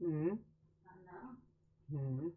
Hmm. Hmm.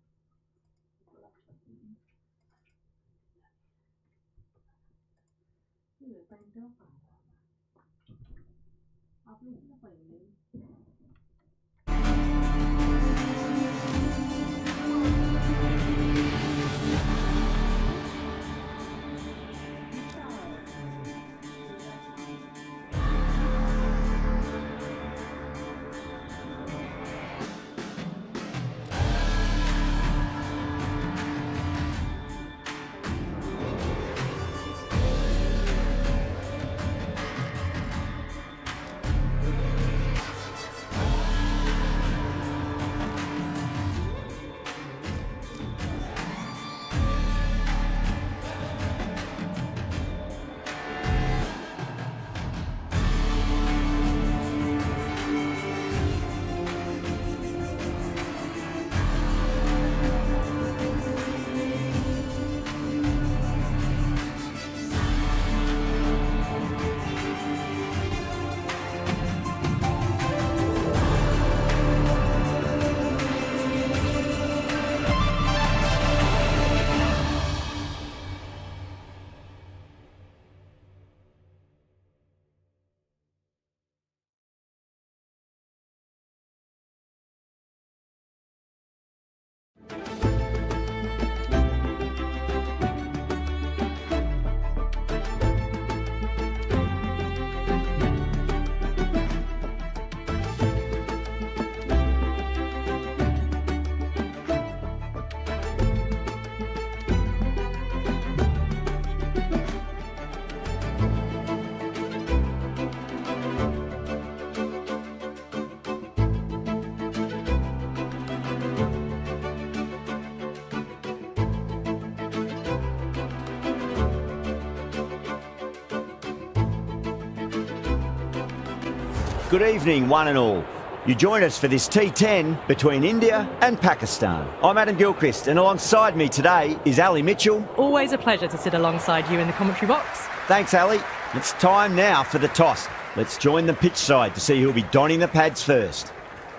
Good evening, one and all. You join us for this T10 between India and Pakistan. I'm Adam Gilchrist, and alongside me today is Ali Mitchell. Always a pleasure to sit alongside you in the commentary box. Thanks, Ali. It's time now for the toss. Let's join the pitch side to see who'll be donning the pads first.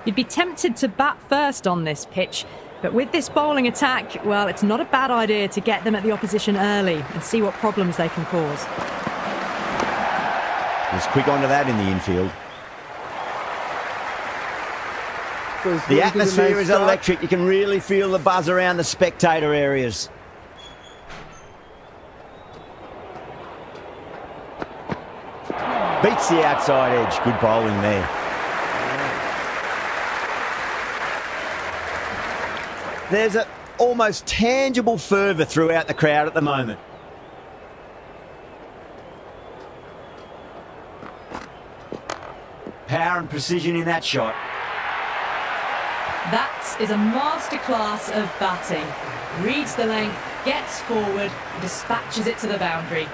You'd be tempted to bat first on this pitch, but with this bowling attack, well, it's not a bad idea to get them at the opposition early and see what problems they can cause. He was quick onto that in the infield. The atmosphere is electric. You can really feel the buzz around the spectator areas. Beats the outside edge. Good bowling there. There's an almost tangible fervour throughout the crowd at the moment. Power and precision in that shot. That is a masterclass of batting. Reads the length, gets forward, dispatches it to the boundary.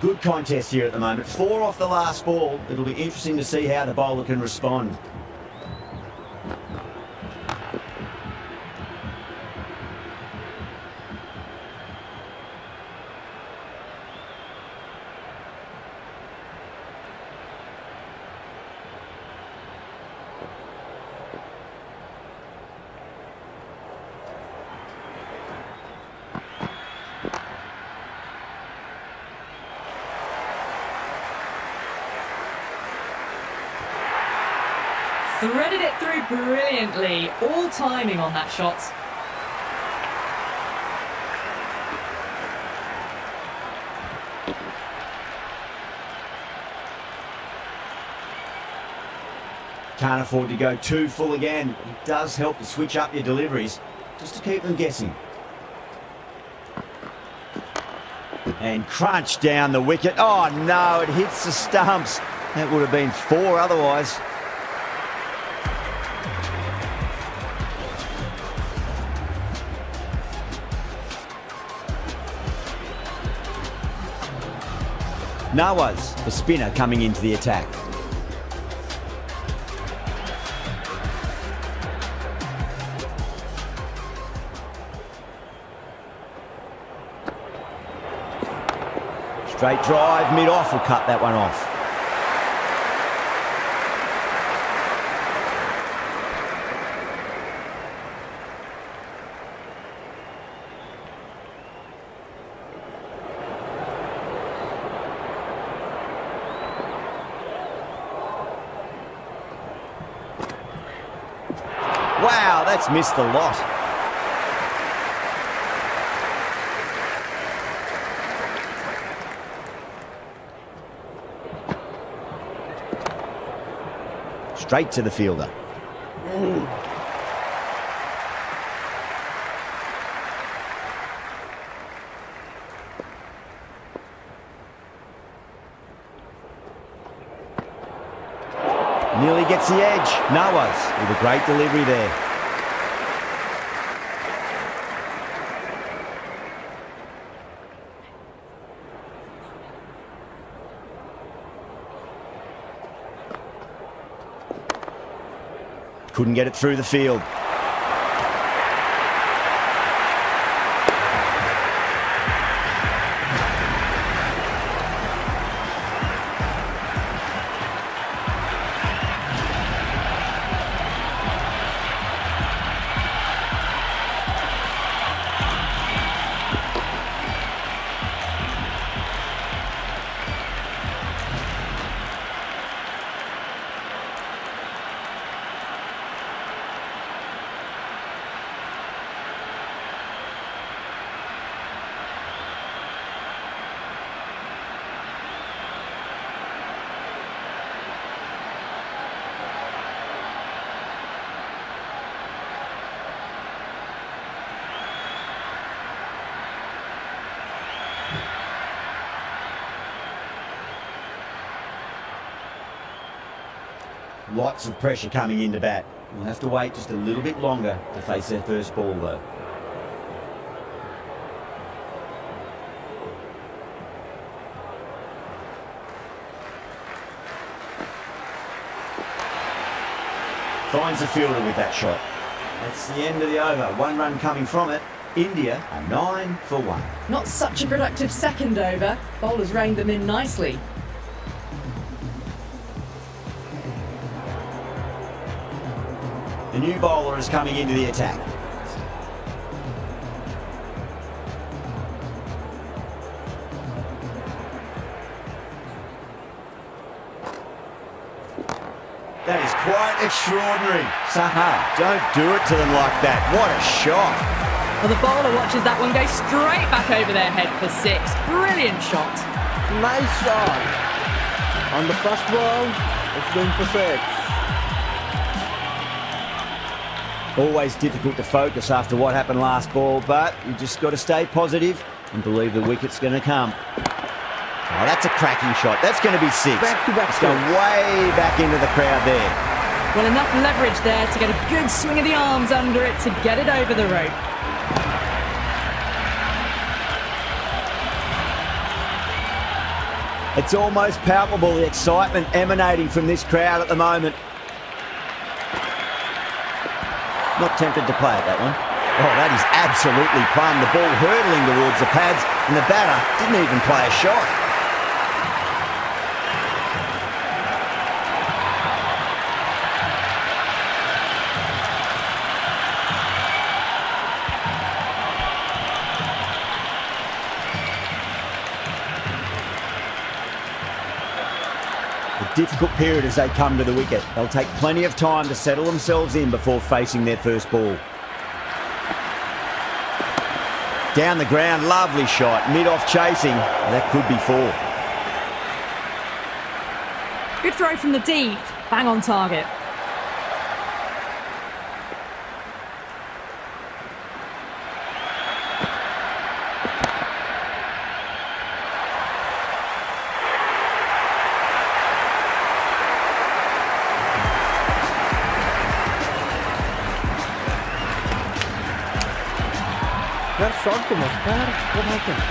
Good contest here at the moment. 4 off the last ball. It'll be interesting to see how the bowler can respond. Threaded it through brilliantly, all timing on that shot. Can't afford to go too full again. It does help to switch up your deliveries, just to keep them guessing. And crunch down the wicket. Oh no, it hits the stumps. That would have been 4 otherwise. Nawaz, the spinner, coming into the attack. Straight drive, mid-off will cut that one off. Wow, that's missed the lot. Straight to the fielder. Nearly gets the edge. Nawaz with a great delivery there. Couldn't get it through the field. Lots of pressure coming into bat. We'll have to wait just a little bit longer to face their first ball though. Finds the fielder with that shot. That's the end of the over. 1 run coming from it. India are 9 for 1. Not such a productive second over. Bowlers reined them in nicely. The new bowler is coming into the attack. That is quite extraordinary. Saha, don't do it to them like that. What a shot. Well, the bowler watches that one go straight back over their head for 6. Brilliant shot. Nice shot. On the first ball, it's going for 6. Always difficult to focus after what happened last ball, but you just got to stay positive and believe the wicket's going to come. Oh, that's a cracking shot. That's going to be 6. Back-to-back It's going way back into the crowd there. Well, enough leverage there to get a good swing of the arms under it to get it over the rope. It's almost palpable, the excitement emanating from this crowd at the moment. Not tempted to play it, that one. Oh, that is absolutely plumb. The ball hurtling towards the pads, and the batter didn't even play a shot. Difficult period as they come to the wicket. They'll take plenty of time to settle themselves in before facing their first ball. Down the ground, lovely shot. Mid-off chasing. That could be 4. Good throw from the deep. Bang on target. That shot too much, man. What happened?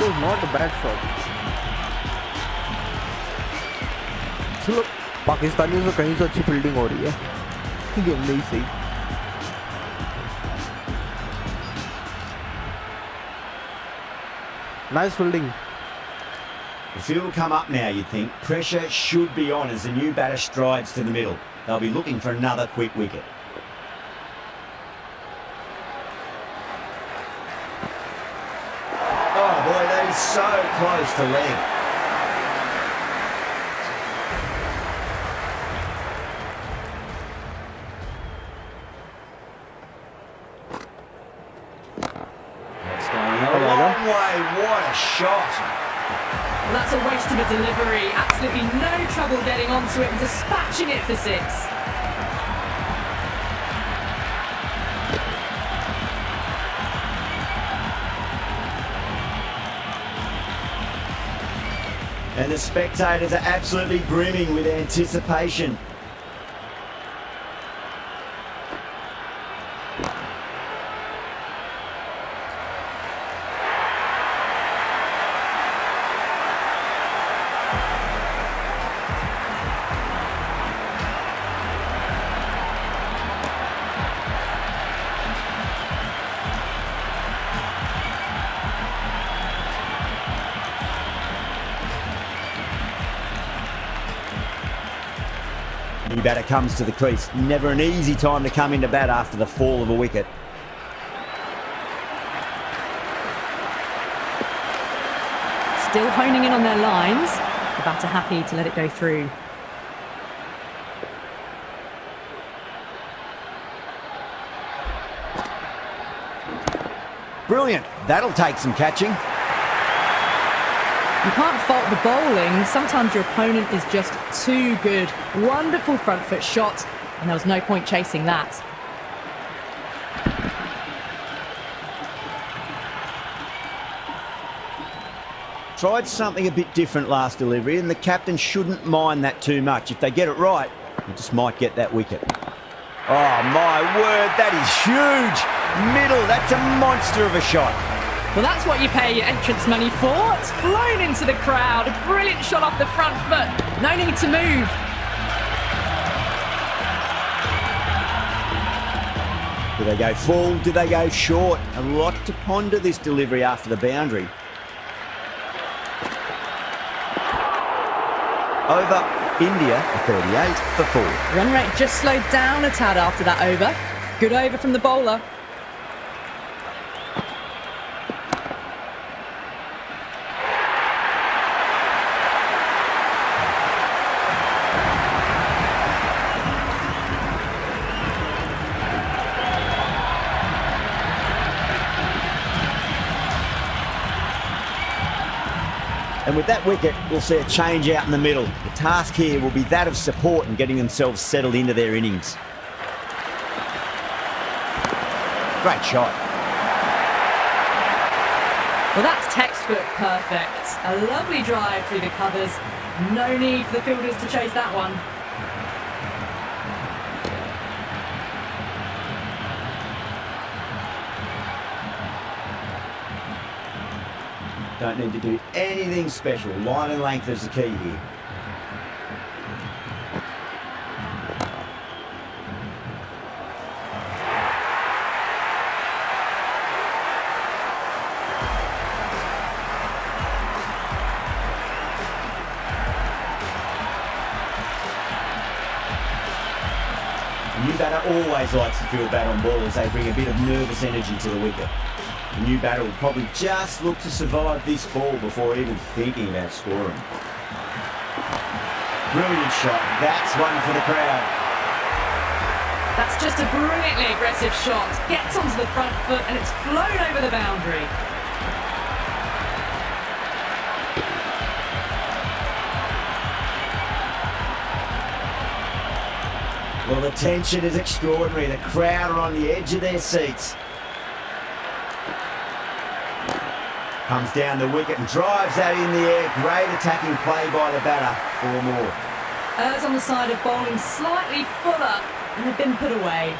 It was not a bad shot. चलो पाकिस्तानियों से कहीं से अच्छी fielding हो रही है game नहीं सही. Nice fielding. The field will come up now, you'd think. Pressure should be on as the new batter strides to the middle. They'll be looking for another quick wicket. Oh boy, that is so close to leg. That's going a long way. What a shot. Well, that's a waste of a delivery. Absolutely no trouble getting onto it and dispatching it for 6. And the spectators are absolutely brimming with anticipation. New batter comes to the crease. Never an easy time to come into bat after the fall of a wicket. Still honing in on their lines. The batter happy to let it go through. Brilliant. That'll take some catching. You can't fault the bowling. Sometimes your opponent is just too good. Wonderful front foot shot, and there was no point chasing that. Tried something a bit different last delivery, and the captain shouldn't mind that too much. If they get it right, he just might get that wicket. Oh my word, that is huge. Middle, that's a monster of a shot. Well, that's what you pay your entrance money for. It's flown into the crowd. A brilliant shot off the front foot. No need to move. Do they go full? Do they go short? A lot to ponder this delivery after the boundary. Over, India, a 38 for 4. Run rate just slowed down a tad after that over. Good over from the bowler. And with that wicket, we'll see a change out in the middle. The task here will be that of support and getting themselves settled into their innings. Great shot. Well, that's textbook perfect. A lovely drive through the covers. No need for the fielders to chase that one. Don't need to do anything special. Line and length is the key here. The new batter always likes to feel bad on ball as they bring a bit of nervous energy to the wicket. The new batter will probably just look to survive this ball before even thinking about scoring. Brilliant shot. That's one for the crowd. That's just a brilliantly aggressive shot. Gets onto the front foot and it's flown over the boundary. Well, the tension is extraordinary. The crowd are on the edge of their seats. Comes down the wicket and drives that in the air. Great attacking play by the batter. 4 more. Errs on the side of bowling slightly fuller and they've been put away.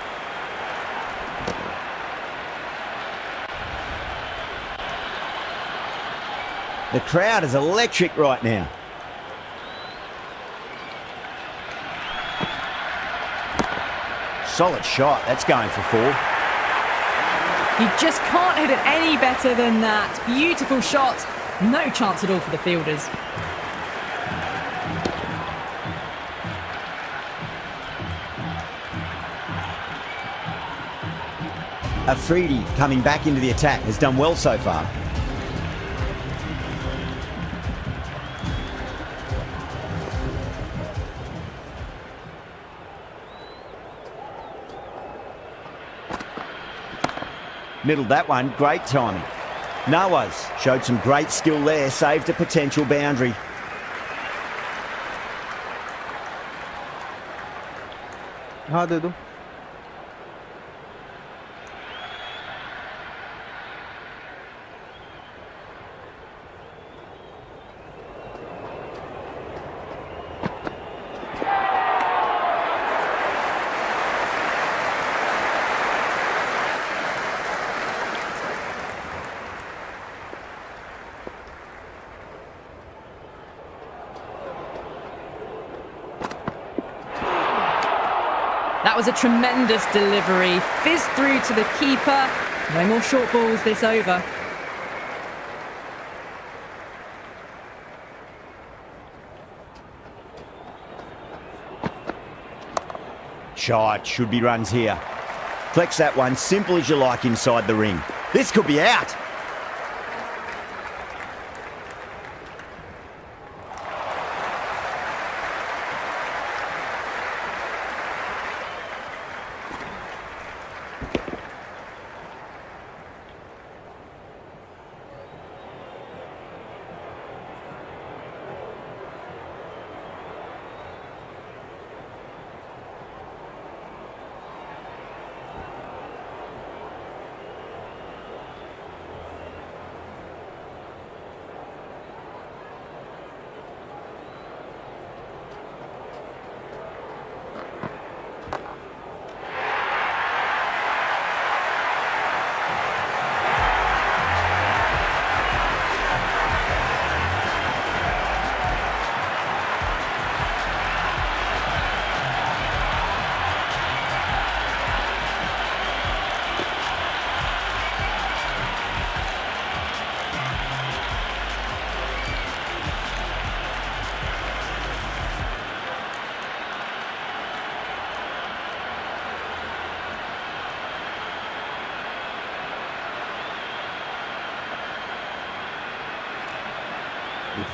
The crowd is electric right now. Solid shot. That's going for 4. You just can't hit it any better than that. Beautiful shot. No chance at all for the fielders. Afridi coming back into the attack has done well so far. Middled that one, great timing. Nawaz showed some great skill there, saved a potential boundary. हाँ दे दो. That was a tremendous delivery. Fizzed through to the keeper. No more short balls this over. Shot, should be runs here. Flex that one, simple as you like inside the ring. This could be out.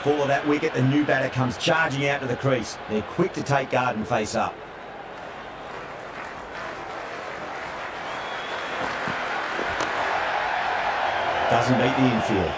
Before that wicket, the new batter comes charging out to the crease. They're quick to take guard and face up. Doesn't beat the infield.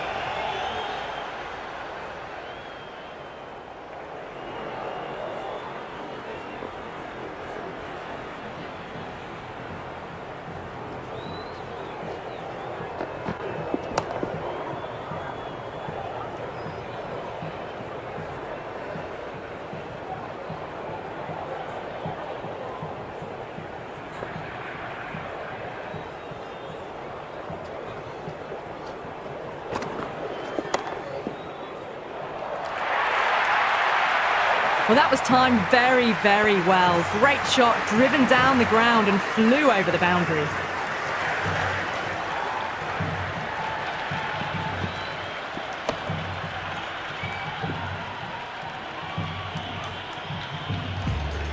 Well, that was timed very, very well. Great shot, driven down the ground and flew over the boundary.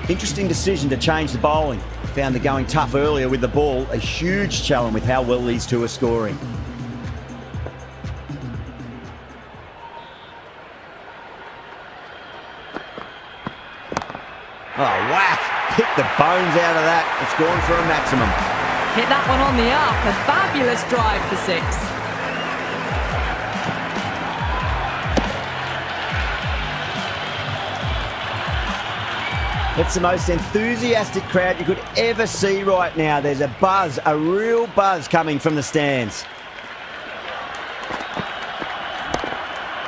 Interesting decision to change the bowling. Found the going tough earlier with the ball. A huge challenge with how well these two are scoring. Oh, whack! Picked the bones out of that. It's gone for a maximum. Hit that one on the up. A fabulous drive for 6. It's the most enthusiastic crowd you could ever see right now. There's a buzz, a real buzz coming from the stands.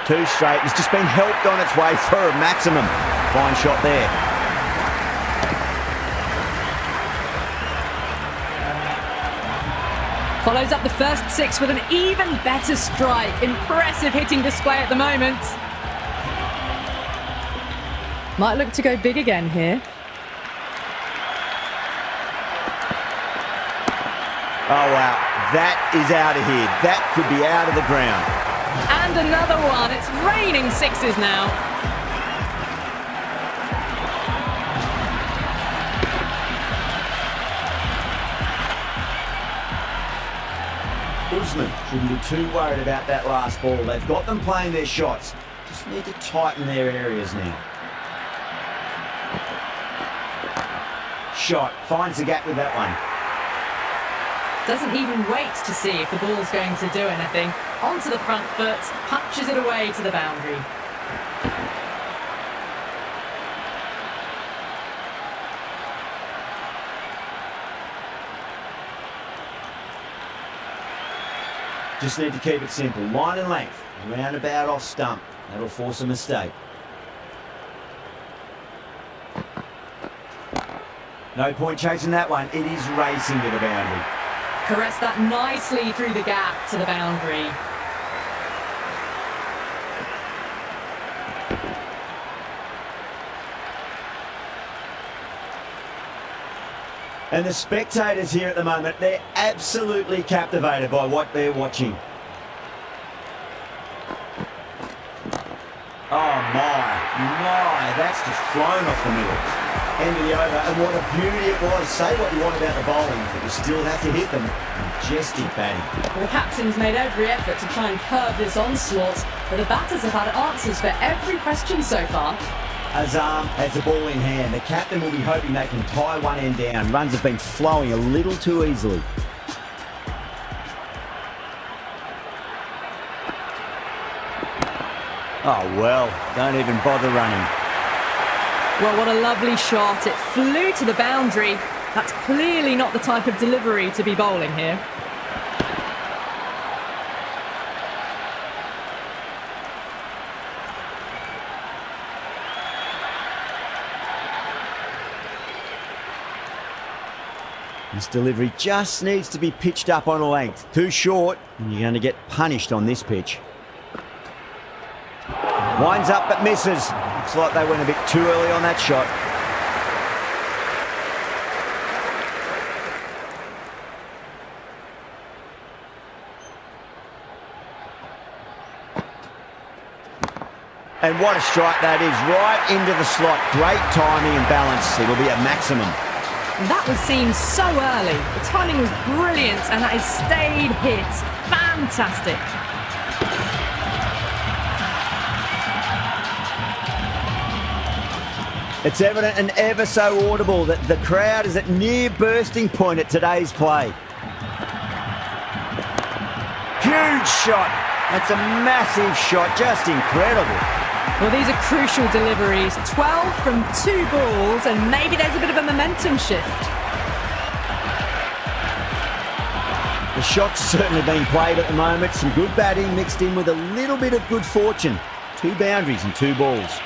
2 straight. It's just been helped on its way for a maximum. Fine shot there. Follows up the first 6 with an even better strike. Impressive hitting display at the moment. Might look to go big again here. Oh, wow. That is out of here. That could be out of the ground. And another one. It's raining sixes now. Usman shouldn't be too worried about that last ball. They've got them playing their shots. Just need to tighten their areas now. Shot. Finds the gap with that one. Doesn't even wait to see if the ball's going to do anything. Onto the front foot, punches it away to the boundary. Just need to keep it simple. Line and length. Roundabout off stump. That'll force a mistake. No point chasing that one. It is racing to the boundary. Caressed that nicely through the gap to the boundary. And the spectators here at the moment, they're absolutely captivated by what they're watching. Oh my, that's just flown off the middle. End of the over, and what a beauty it was. Say what you want about the bowling, but you still have to hit them. Majestic batting. Well, the captain's made every effort to try and curb this onslaught, but the batters have had answers for every question so far. Azam has the ball in hand. The captain will be hoping they can tie one end down. Runs have been flowing a little too easily. Oh well, don't even bother running. Well, what a lovely shot. It flew to the boundary. That's clearly not the type of delivery to be bowling here. This delivery just needs to be pitched up on a length. Too short, and you're going to get punished on this pitch. Winds up but misses. Looks like they went a bit too early on that shot. And what a strike that is, right into the slot. Great timing and balance. It'll be a maximum. That was seen so early. The timing was brilliant, and that is stayed hit. Fantastic. It's evident and ever so audible that the crowd is at near bursting point at today's play. Huge shot. That's a massive shot, just incredible. Well, these are crucial deliveries. 12 from 2 balls, and maybe there's a bit of a momentum shift. The shot's certainly being played at the moment. Some good batting mixed in with a little bit of good fortune. 2 boundaries and 2 balls.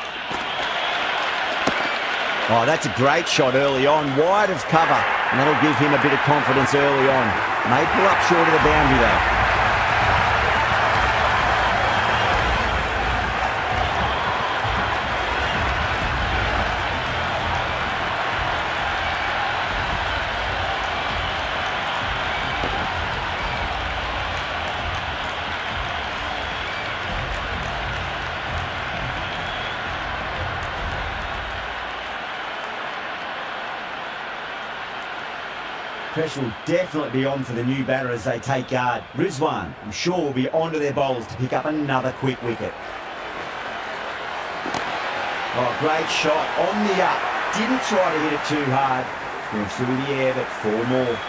Oh, that's a great shot early on, wide of cover, and that'll give him a bit of confidence early on. May pull up short of the boundary though. Pressure will definitely be on for the new batter as they take guard. Rizwan, I'm sure, will be onto their bowlers to pick up another quick wicket. Oh, great shot on the up. Didn't try to hit it too hard. Went through the air, but 4 more.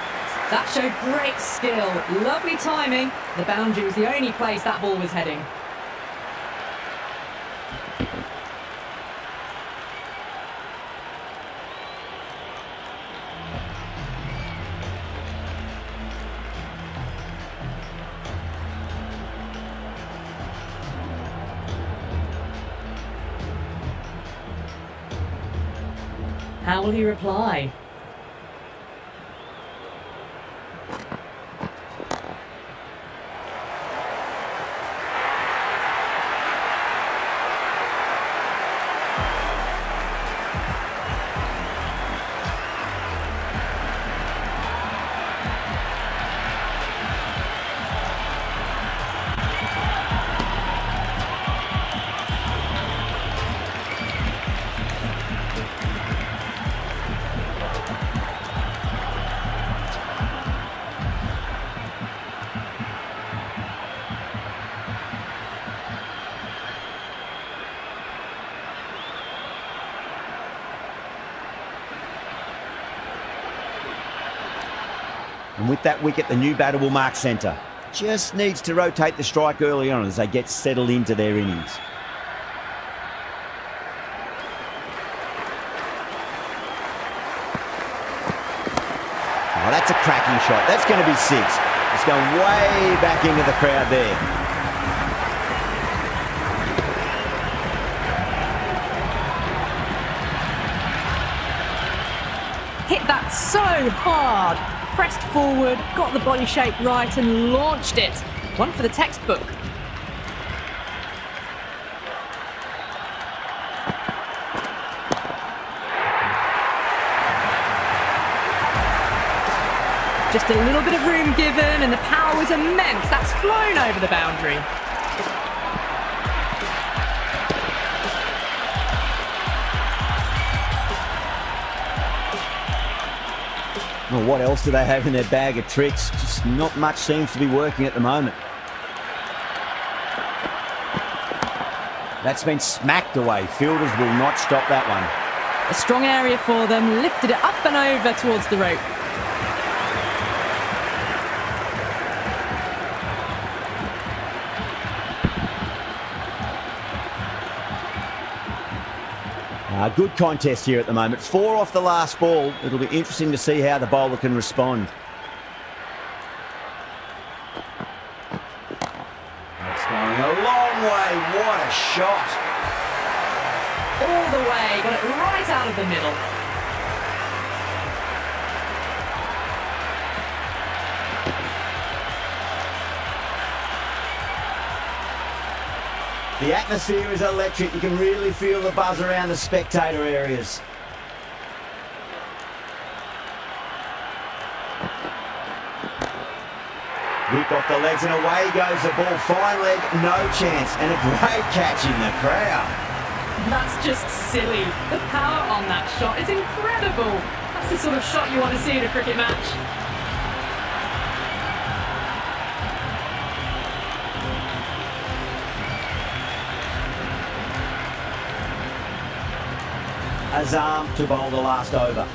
That showed great skill. Lovely timing. The boundary was the only place that ball was heading. How will he reply? And with that wicket, the new batter will mark centre. Just needs to rotate the strike early on as they get settled into their innings. Oh, that's a cracking shot. That's going to be 6. It's going way back into the crowd there. Hit that so hard. Pressed forward, got the body shape right and launched it. One for the textbook. Just a little bit of room given and the power was immense. That's flown over the boundary. Well, what else do they have in their bag of tricks? Just not much seems to be working at the moment. That's been smacked away. Fielders will not stop that one. A strong area for them, lifted it up and over towards the rope. Good contest here at the moment. 4 off the last ball. It'll be interesting to see how the bowler can respond. That's going a long way. What a shot. All the way, got it right out of the middle. The atmosphere is electric. You can really feel the buzz around the spectator areas. Whip off the legs and away goes the ball. Fine leg, no chance. And a great catch in the crowd. That's just silly. The power on that shot is incredible. That's the sort of shot you want to see in a cricket match. Azam to bowl the last over.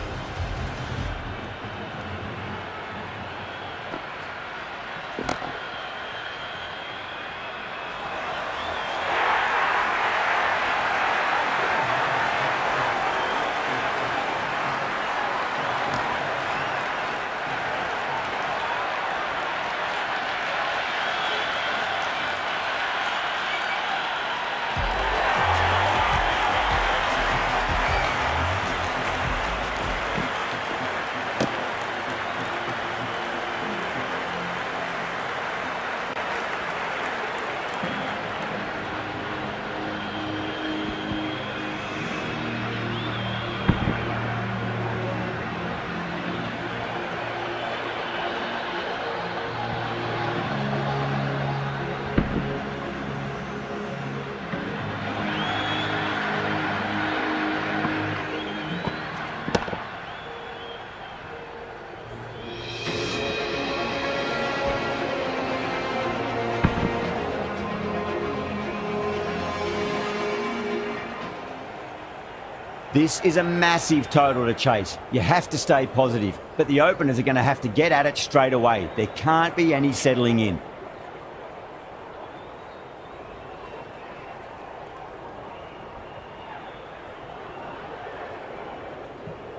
This is a massive total to chase. You have to stay positive, but the openers are going to have to get at it straight away. There can't be any settling in.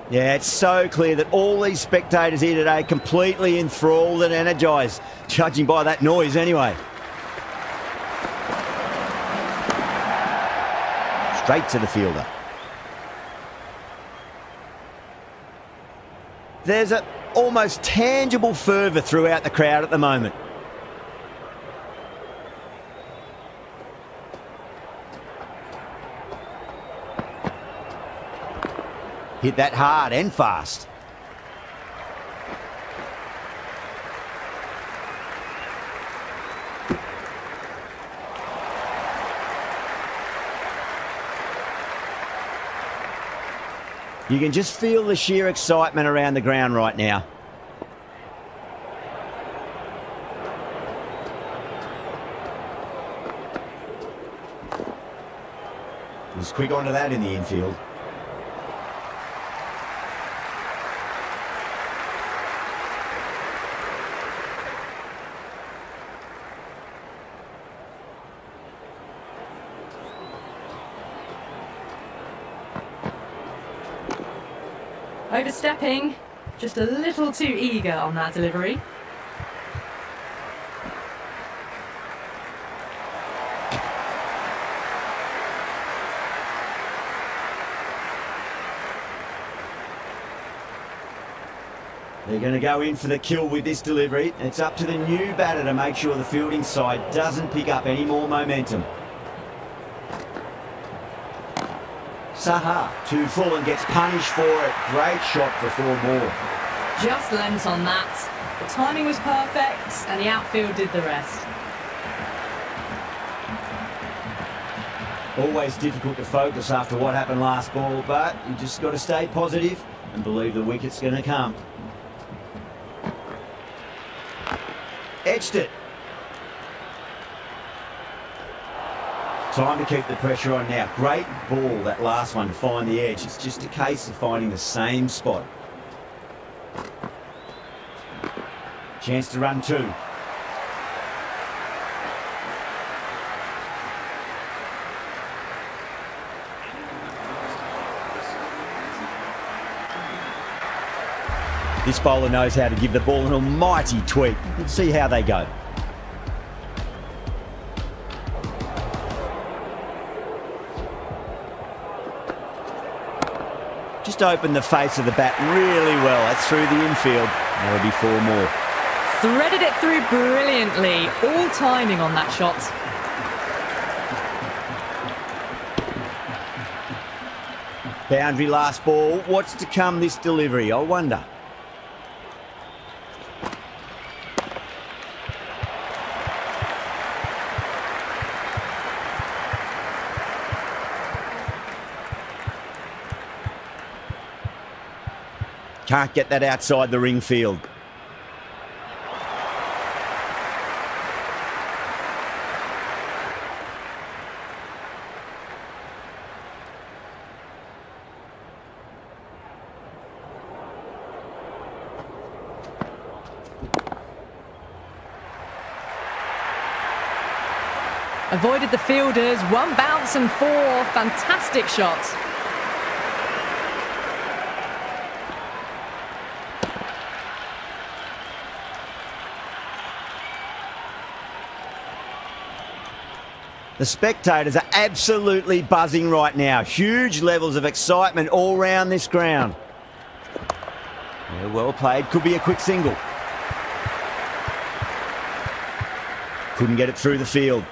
Yeah, it's so clear that all these spectators here today completely enthralled and energised, judging by that noise anyway. Straight to the fielder. There's an almost tangible fervour throughout the crowd at the moment. Hit that hard and fast. You can just feel the sheer excitement around the ground right now. Was quick onto that in the infield. Overstepping, just a little too eager on that delivery. They're going to go in for the kill with this delivery. It's up to the new batter to make sure the fielding side doesn't pick up any more momentum. Saha, 2 full and gets punished for it. Great shot for 4 more. Just lent on that. The timing was perfect and the outfield did the rest. Always difficult to focus after what happened last ball, but you just got to stay positive and believe the wicket's going to come. Edged it. Time to keep the pressure on now. Great ball, that last one, to find the edge. It's just a case of finding the same spot. Chance to run 2. This bowler knows how to give the ball an almighty tweak. Let's see how they go. Just opened the face of the bat really well. That's through the infield. That'll be 4 more. Threaded it through brilliantly. All timing on that shot. Boundary last ball. What's to come this delivery, I wonder? Can't get that outside the ring field. Avoided the fielders, 1 bounce and 4. Fantastic shot. The spectators are absolutely buzzing right now. Huge levels of excitement all round this ground. Yeah, well played. Could be a quick single. Couldn't get it through the field.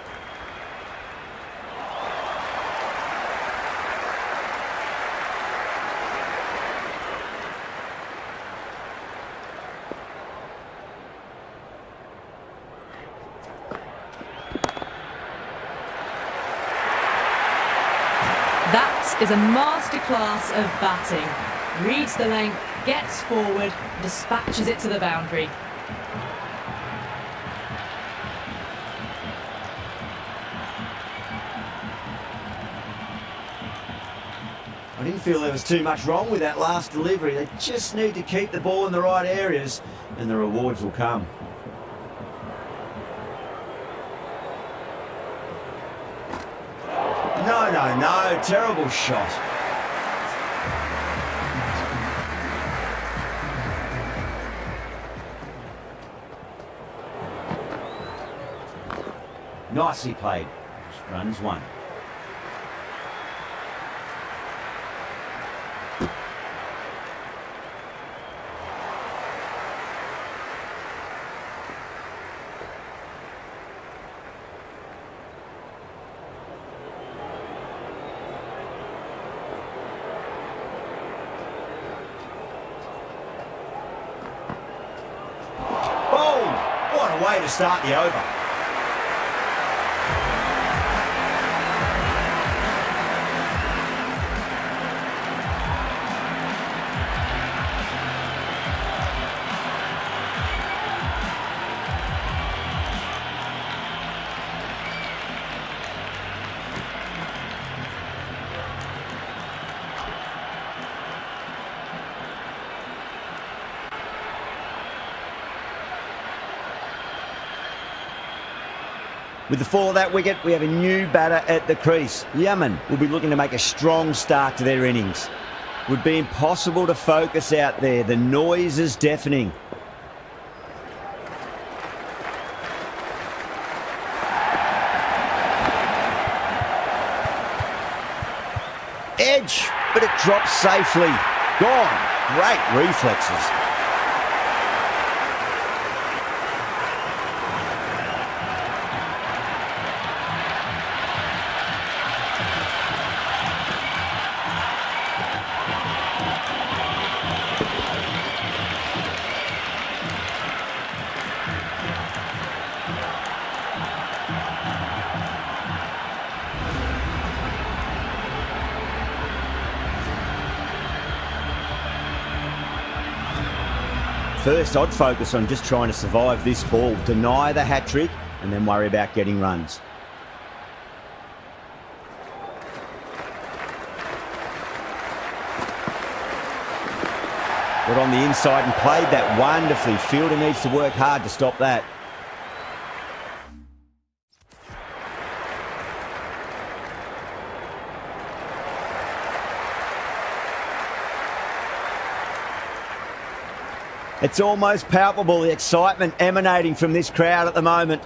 That is a masterclass of batting. Reads the length, gets forward, dispatches it to the boundary. I didn't feel there was too much wrong with that last delivery. They just need to keep the ball in the right areas and the rewards will come. No, terrible shot. Nicely played. Runs 1. What a way to start the over. With the fall of that wicket, we have a new batter at the crease. Yemen will be looking to make a strong start to their innings. Would be impossible to focus out there. The noise is deafening. Edge, but it drops safely. Gone. Great reflexes. First, I'd focus on just trying to survive this ball, deny the hat-trick, and then worry about getting runs. Got on the inside and played that wonderfully. Fielder needs to work hard to stop that. It's almost palpable, the excitement emanating from this crowd at the moment.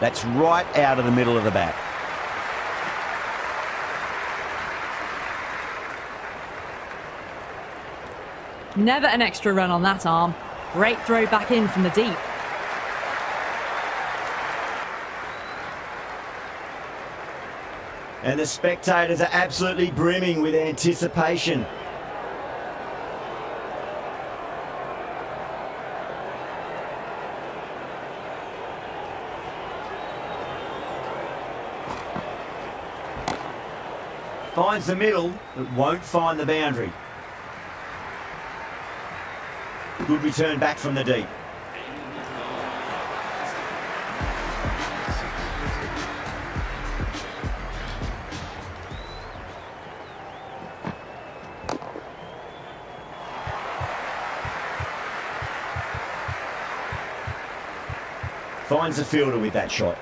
That's right out of the middle of the bat. Never an extra run on that arm. Great throw back in from the deep. And the spectators are absolutely brimming with anticipation. Finds the middle, but won't find the boundary. Good return back from the deep. Finds the fielder with that shot.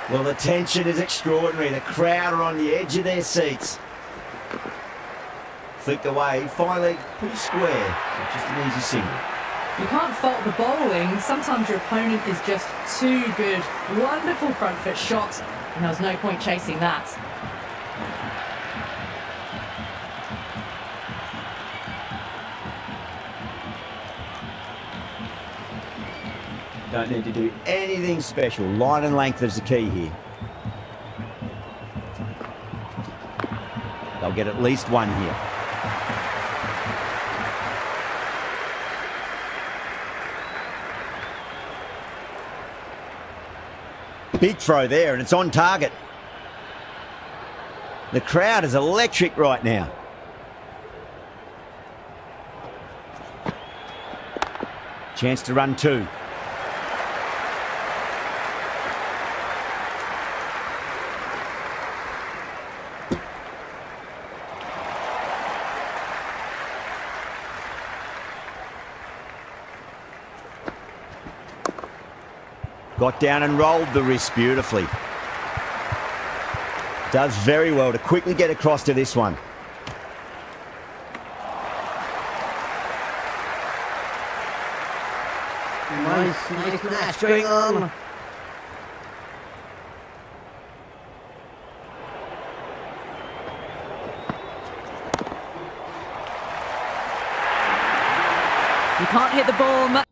Well, the tension is extraordinary. The crowd are on the edge of their seats. Flicked away, finally pretty square. So just an easy single. You can't fault the bowling. Sometimes your opponent is just too good. Wonderful front foot shot, and there was no point chasing that. Don't need to do anything special. Line and length is the key here. They'll get at least one here. Big throw there, and it's on target. The crowd is electric right now. Chance to run two. Got down and rolled the wrist beautifully. Does very well to quickly get across to this one. Nice match going on. You can't hit the ball much.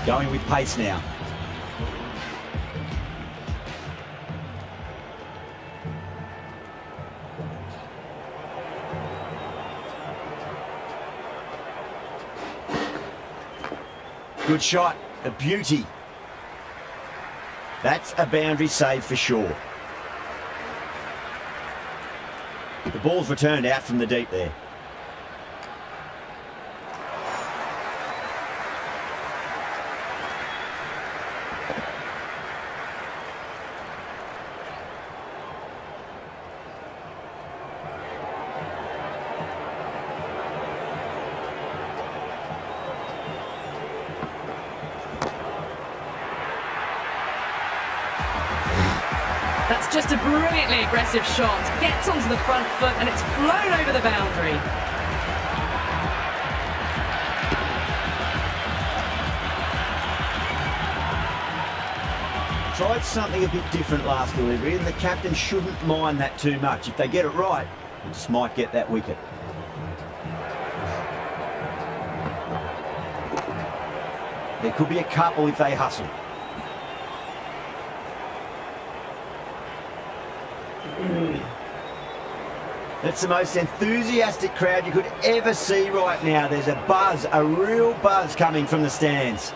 Going with pace now. Good shot, a beauty. That's a boundary save for sure. The ball's returned out from the deep there. It's just a brilliantly aggressive shot. Gets onto the front foot and it's flown over the boundary. Tried something a bit different last delivery, and the captain shouldn't mind that too much. If they get it right, they just might get that wicket. There could be a couple if they hustle. That's the most enthusiastic crowd you could ever see right now. There's a buzz, a real buzz coming from the stands.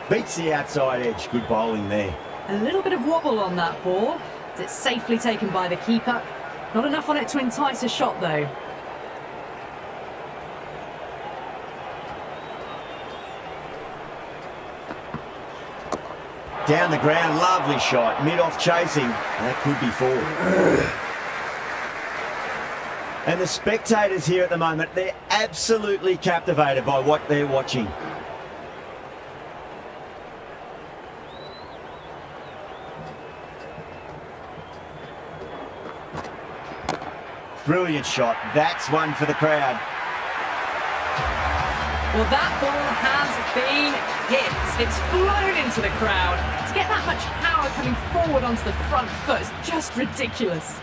Beats the outside edge. Good bowling there. A little bit of wobble on that ball. It's safely taken by the keeper. Not enough on it to entice a shot though. Down the ground, lovely shot. Mid-off chasing, and that could be four. And the spectators here at the moment, they're absolutely captivated by what they're watching. Brilliant shot. That's one for the crowd. Well, that ball has been hit. It's flown into the crowd. To get that much power coming forward onto the front foot is just ridiculous.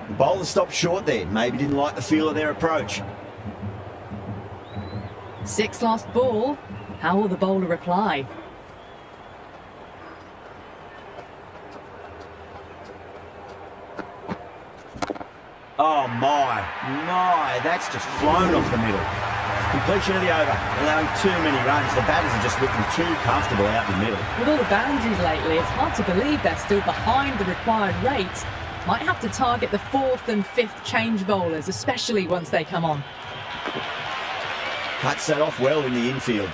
The bowler stopped short there. Maybe didn't like the feel of their approach. Sixth last ball. How will the bowler reply? Oh my, that's just flown off the middle. Completion of the over, allowing too many runs. The batters are just looking too comfortable out in the middle. With all the boundaries lately, it's hard to believe they're still behind the required rate. Might have to target the fourth and fifth change bowlers, especially once they come on. Cuts that off well in the infield.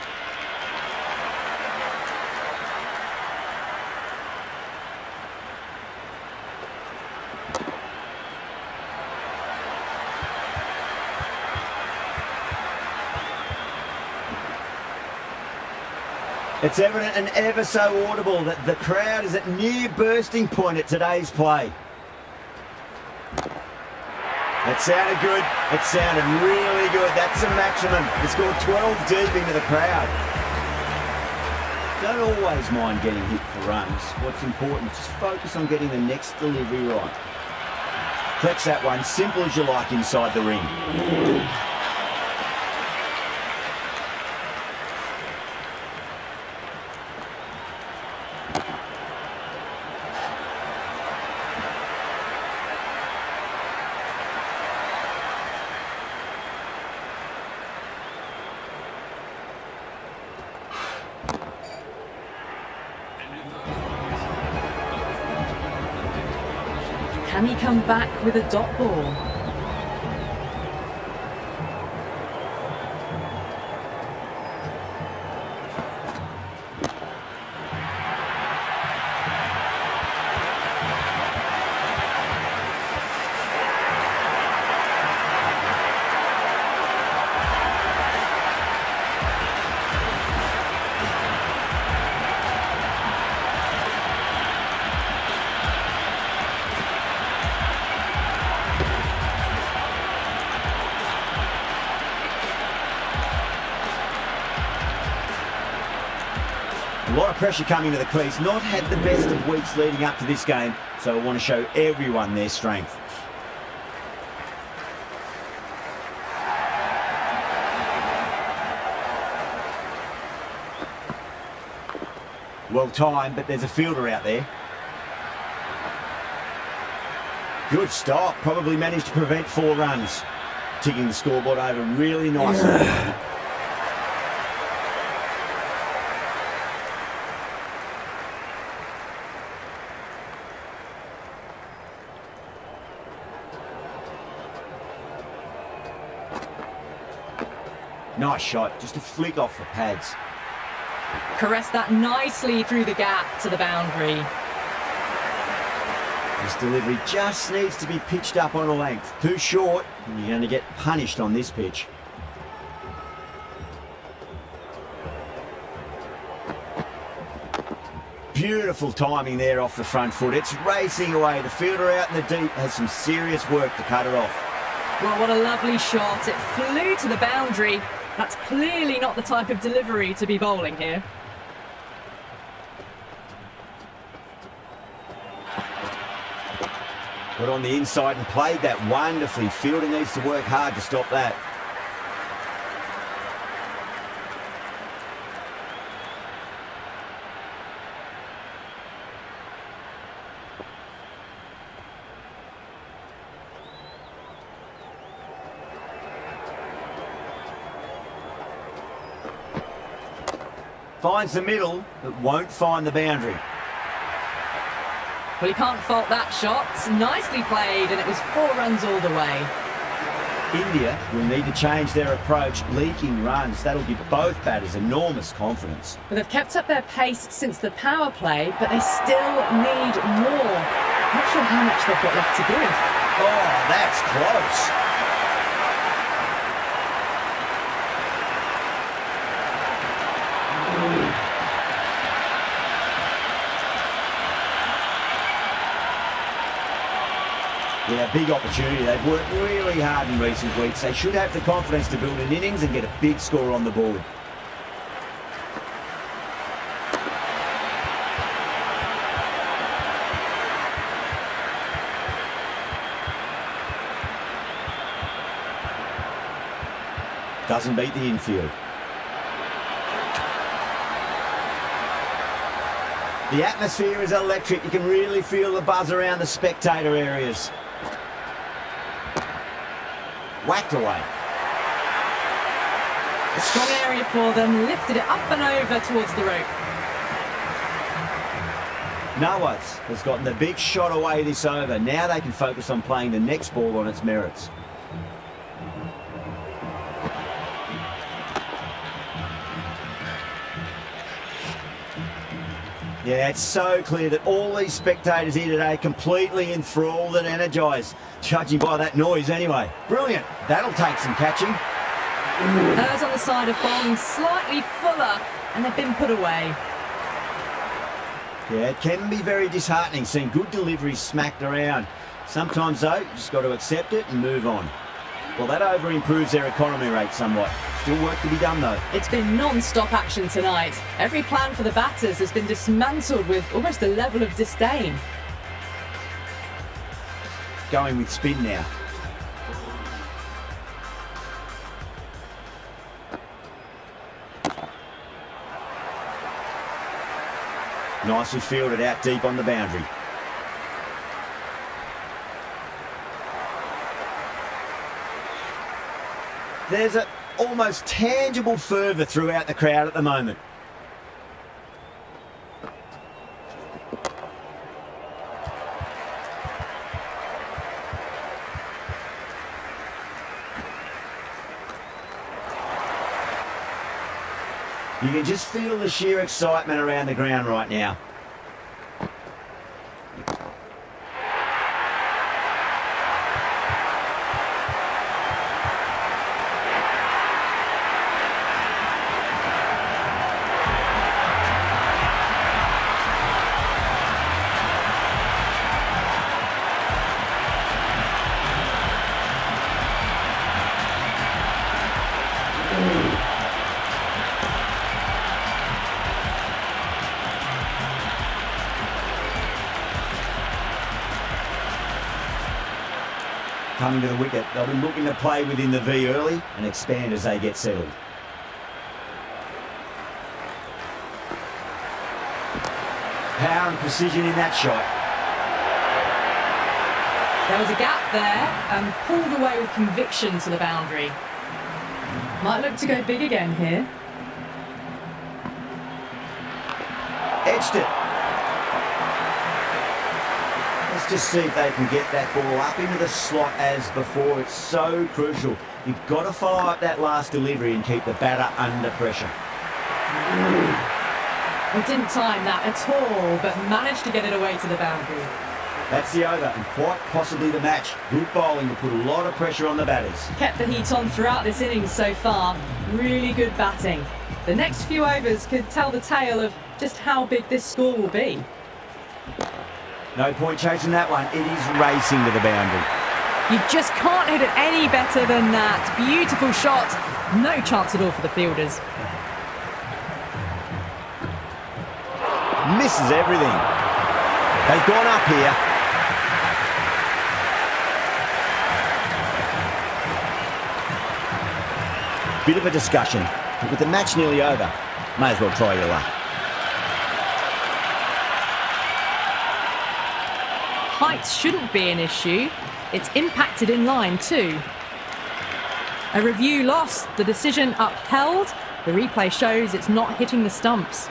It's evident and ever so audible that the crowd is at near bursting point at today's play. That sounded good. It sounded really good. That's a maximum. It's scored 12 deep into the crowd. Don't always mind getting hit for runs. What's important is just focus on getting the next delivery right. Flex that one, simple as you like inside the ring. Can he come back with a dot ball? A lot of pressure coming to the crease. Not had the best of weeks leading up to this game, so I want to show everyone their strength. Well timed, but there's a fielder out there. Good stop. Probably managed to prevent 4 runs. Ticking the scoreboard over really nicely. Nice shot, just a flick off the pads. Caressed that nicely through the gap to the boundary. This delivery just needs to be pitched up on a length. Too short, and you're going to get punished on this pitch. Beautiful timing there off the front foot. It's racing away. The fielder out in the deep has some serious work to cut it off. Well, what a lovely shot. It flew to the boundary. That's clearly not the type of delivery to be bowling here. Got on the inside and played that wonderfully. Fielder needs to work hard to stop that. Finds the middle, but won't find the boundary. Well, you can't fault that shot. Nicely played, and it was 4 runs all the way. India will need to change their approach, leaking runs. That'll give both batters enormous confidence. Well, they've kept up their pace since the power play, but they still need more. Not sure how much they've got left to give. Oh, that's close. Yeah, big opportunity. They've worked really hard in recent weeks. They should have the confidence to build an innings and get a big score on the board. Doesn't beat the infield. The atmosphere is electric. You can really feel the buzz around the spectator areas. Whacked away. A strong area for them, lifted it up and over towards the rope. Nawaz has gotten the big shot away this over. Now they can focus on playing the next ball on its merits. Yeah, it's so clear that all these spectators here today are completely enthralled and energised, judging by that noise anyway. Brilliant. That'll take some catching. Hers on the side of bowling slightly fuller, and they've been put away. Yeah, it can be very disheartening seeing good deliveries smacked around. Sometimes, though, you just got to accept it and move on. Well, that over improves their economy rate somewhat. Still work to be done, though. It's been non-stop action tonight. Every plan for the batters has been dismantled with almost a level of disdain. Going with spin now. Nicely fielded out deep on the boundary. There's an almost tangible fervour throughout the crowd at the moment. You can just feel the sheer excitement around the ground right now. Coming to the wicket, they'll be looking to play within the V early and expand as they get settled. Power and precision in that shot. There was a gap there and pulled away with conviction to the boundary. Might look to go big again here. Edged it. Let's just see if they can get that ball up into the slot as before. It's so crucial. You've got to follow up that last delivery and keep the batter under pressure. Well, didn't time that at all, but managed to get it away to the boundary. That's the over and quite possibly the match. Good bowling to put a lot of pressure on the batters. Kept the heat on throughout this innings so far. Really good batting. The next few overs could tell the tale of just how big this score will be. No point chasing that one. It is racing to the boundary. You just can't hit it any better than that. Beautiful shot. No chance at all for the fielders. Misses everything. They've gone up here. Bit of a discussion, but with the match nearly over, may as well try your luck. Height shouldn't be an issue. It's impacted in line too. A review lost, the decision upheld. The replay shows it's not hitting the stumps.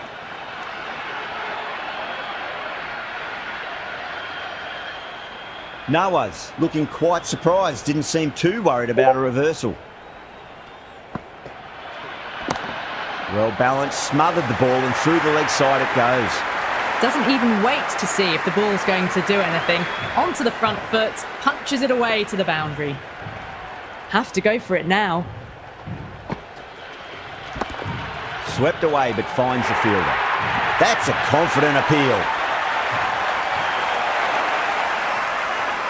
Nawaz looking quite surprised, didn't seem too worried about a reversal. Well balanced, smothered the ball and through the leg side it goes. Doesn't even wait to see if the ball's going to do anything. Onto the front foot, punches it away to the boundary. Have to go for it now. Swept away but finds the fielder. That's a confident appeal.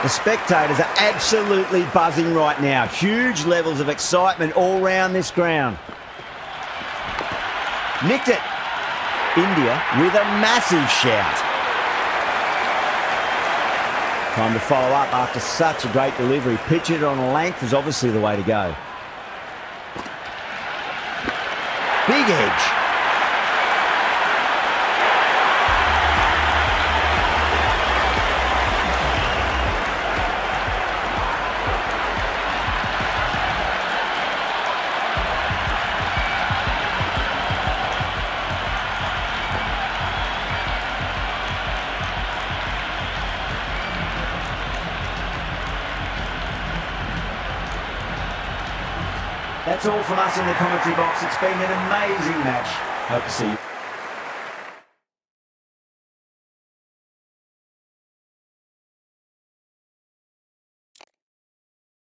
The spectators are absolutely buzzing right now. Huge levels of excitement all round this ground. Nicked it. India with a massive shout. Time to follow up after such a great delivery. Pitch it on length is obviously the way to go. Big edge. That's all from us in the commentary box. It's been an amazing match. Hope to see you.